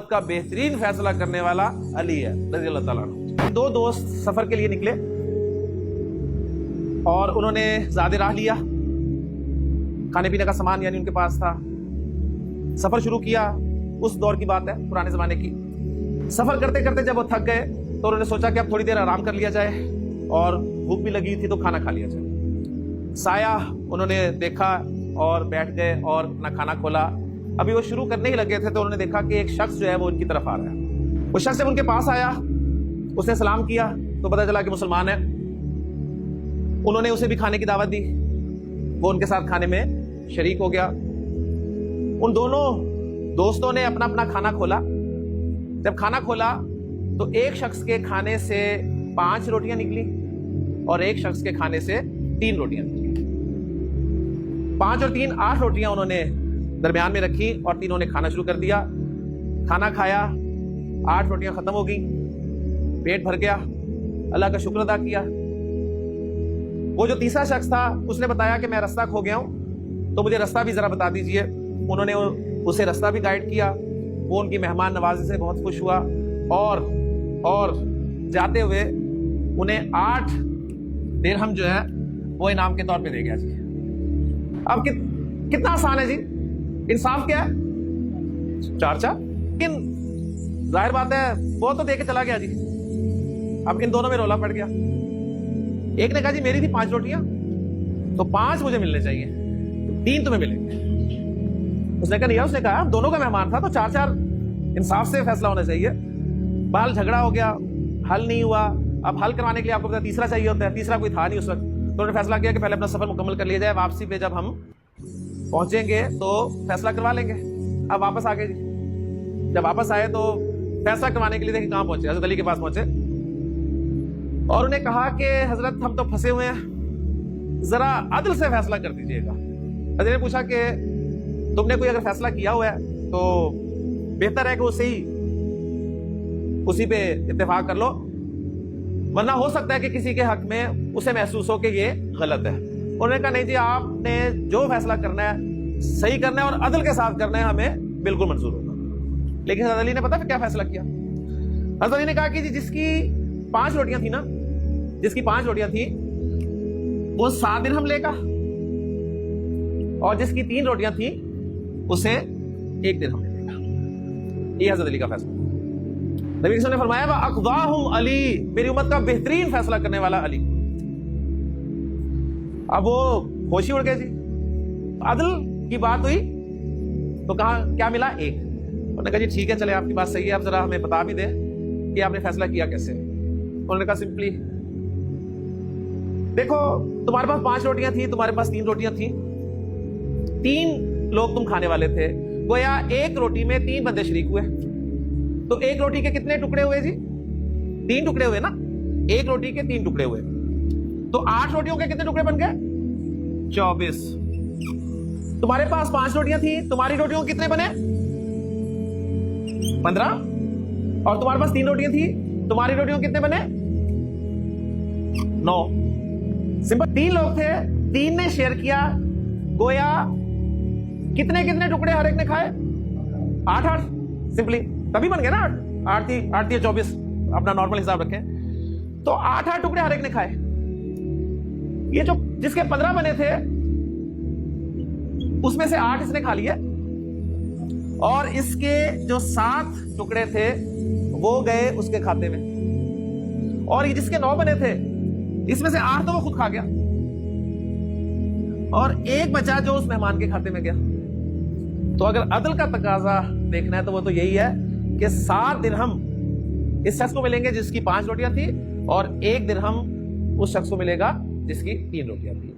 کا بہترین فیصلہ کرنے والا علی ہے رضی اللہ تعالیٰ عنہ۔ دو دوست سفر کے لیے نکلے اور انہوں نے زیادہ راہ لیا، کھانے پینے کا سامان یعنی ان کے پاس تھا۔ سفر شروع کیا، اس دور کی بات ہے، پرانے زمانے کی۔ سفر کرتے کرتے جب وہ تھک گئے تو انہوں نے سوچا کہ اب تھوڑی دیر آرام کر لیا جائے، اور بھوک بھی لگی تھی تو کھانا کھا لیا جائے۔ سایہ انہوں نے دیکھا اور بیٹھ گئے اور اپنا کھانا کھولا۔ ابھی وہ شروع کرنے ہی لگے تھے تو انہوں نے دیکھا کہ ایک شخص جو ہے وہ ان کی طرف آ رہا ہے۔ وہ شخص جب ان کے پاس آیا، اس نے سلام کیا تو پتہ چلا کہ مسلمان ہے۔ انہوں نے اسے بھی کھانے کی دعوت دی، وہ ان کے ساتھ کھانے میں شریک ہو گیا۔ ان دونوں دوستوں نے اپنا اپنا کھانا کھولا۔ جب کھانا کھولا تو ایک شخص کے کھانے سے 5 روٹیاں نکلی اور ایک شخص کے کھانے سے 3 روٹیاں نکلی۔ 5 اور 3 8 روٹیاں انہوں نے درمیان میں رکھی اور تینوں نے کھانا شروع کر دیا۔ کھانا کھایا، 8 روٹیاں ختم ہو گئیں، پیٹ بھر گیا، اللہ کا شکر ادا کیا۔ وہ جو تیسرا شخص تھا اس نے بتایا کہ میں رستہ کھو گیا ہوں تو مجھے رستہ بھی ذرا بتا دیجئے۔ انہوں نے اسے رستہ بھی گائیڈ کیا۔ وہ ان کی مہمان نوازی سے بہت خوش ہوا اور جاتے ہوئے انہیں 8 درہم جو ہے وہ انعام کے طور پہ دے گیا جی۔ اب کتنا آسان ہے جی، انصاف کیا ہے، 4 لیکن ظاہر بات ہے وہ تو دے کے چلا گیا جی۔ اب ان دونوں میں رولا پڑ گیا۔ ایک نے کہا جی میری تھی 5 روٹیاں تو 5 مجھے ملنے چاہیے، 3 تمہیں ملیں گے۔ اس نے کہا نہیں، اس نے کہا دونوں کا مہمان تھا تو 4 انصاف سے فیصلہ ہونا چاہیے۔ بہرحال جھگڑا ہو گیا، حل نہیں ہوا۔ اب حل کروانے کے لیے آپ کو پتا تیسرا چاہیے ہوتا ہے، تیسرا کوئی تھا نہیں اس وقت، تو انہوں نے فیصلہ کیا کہ پہلے اپنا سفر مکمل کر لیا جائے، واپسی پہ جب ہم پہنچیں گے تو فیصلہ کروا لیں گے۔ اب واپس آ گئے جی۔ جب واپس آئے تو فیصلہ کروانے کے لیے دیکھیں کہاں پہنچے، حضرت علی کے پاس پہنچے اور انہیں کہا کہ حضرت ہم تو پھنسے ہوئے ہیں، ذرا عدل سے فیصلہ کر دیجئے گا۔ حضرت نے پوچھا کہ تم نے کوئی اگر فیصلہ کیا ہوا ہے تو بہتر ہے کہ اسی پہ اتفاق کر لو، ورنہ ہو سکتا ہے کہ کسی کے حق میں اسے محسوس ہو کہ یہ غلط ہے۔ انہوں نے کہا نہیں جی، آپ نے جو فیصلہ کرنا ہے صحیح کرنا ہے اور عدل کے ساتھ کرنا ہے، ہمیں بالکل منظور ہوگا۔ لیکن حضرت علی نے پتا پھر کیا فیصلہ کیا؟ حضرت علی نے کہا کہ جی جس کی 5 روٹیاں تھی نا، جس کی 5 روٹیاں تھی وہ 7 درہم لے گا، اور جس کی 3 روٹیاں تھیں اسے 1 درہم لے گا۔ یہ حضرت علی کا فیصلہ۔ نبی صلی اللہ علیہ وسلم نے فرمایا وَأَقْضَاهُمْ علی، میری امت کا بہترین فیصلہ کرنے والا علی۔ اب وہ ہوش ہی اڑ گئے جی۔ عدل کی بات ہوئی تو کہا کیا ملا؟ 1۔ انہوں نے کہا جی ٹھیک ہے، چلے آپ کی بات صحیح ہے، اب ذرا ہمیں بتا بھی دیں کہ آپ نے فیصلہ کیا کیسے۔ انہوں نے کہا سمپلی دیکھو، تمہارے پاس 5 روٹیاں تھیں، تمہارے پاس 3 روٹیاں تھیں، 3 لوگ تم کھانے والے تھے، گویا 1 روٹی میں 3 بندے شریک ہوئے، تو 1 روٹی کے کتنے ٹکڑے ہوئے جی؟ 3 ٹکڑے ہوئے نا، 1 روٹی کے 3 ٹکڑے ہوئے، تو 8 روٹیوں کے کتنے ٹکڑے بن گئے؟ 24۔ تمہارے پاس 5 روٹیاں تھیں، تمہاری روٹیوں کے کتنے بنے؟ 15۔ اور تمہارے پاس 3 روٹیاں تھیں، تمہاری روٹیوں کے کتنے بنے؟ 9۔ سمپل، 3 لوگ تھے، 3 نے شیئر کیا، گویا کتنے ٹکڑے ہر ایک نے کھائے؟ 8۔ سمپلی تبھی بن گئے نا 8 تھی 24، اپنا نارمل حساب رکھیں تو 8 ٹکڑے ہر ایک نے کھائے۔ یہ جو جس کے 15 بنے تھے اس میں سے 8 اس نے کھا لیے، اور اس کے جو 7 ٹکڑے تھے وہ گئے اس کے کھاتے میں، اور یہ جس کے 9 بنے تھے اس میں سے 8 تو وہ خود کھا گیا، اور 1 بچا جو اس مہمان کے کھاتے میں گیا۔ تو اگر عدل کا تقاضا دیکھنا ہے تو وہ تو یہی ہے کہ 7 درہم اس شخص کو ملیں گے جس کی 5 روٹیاں تھی، اور 1 درہم اس شخص کو ملے گا جس کی 3 روٹیاں تھی۔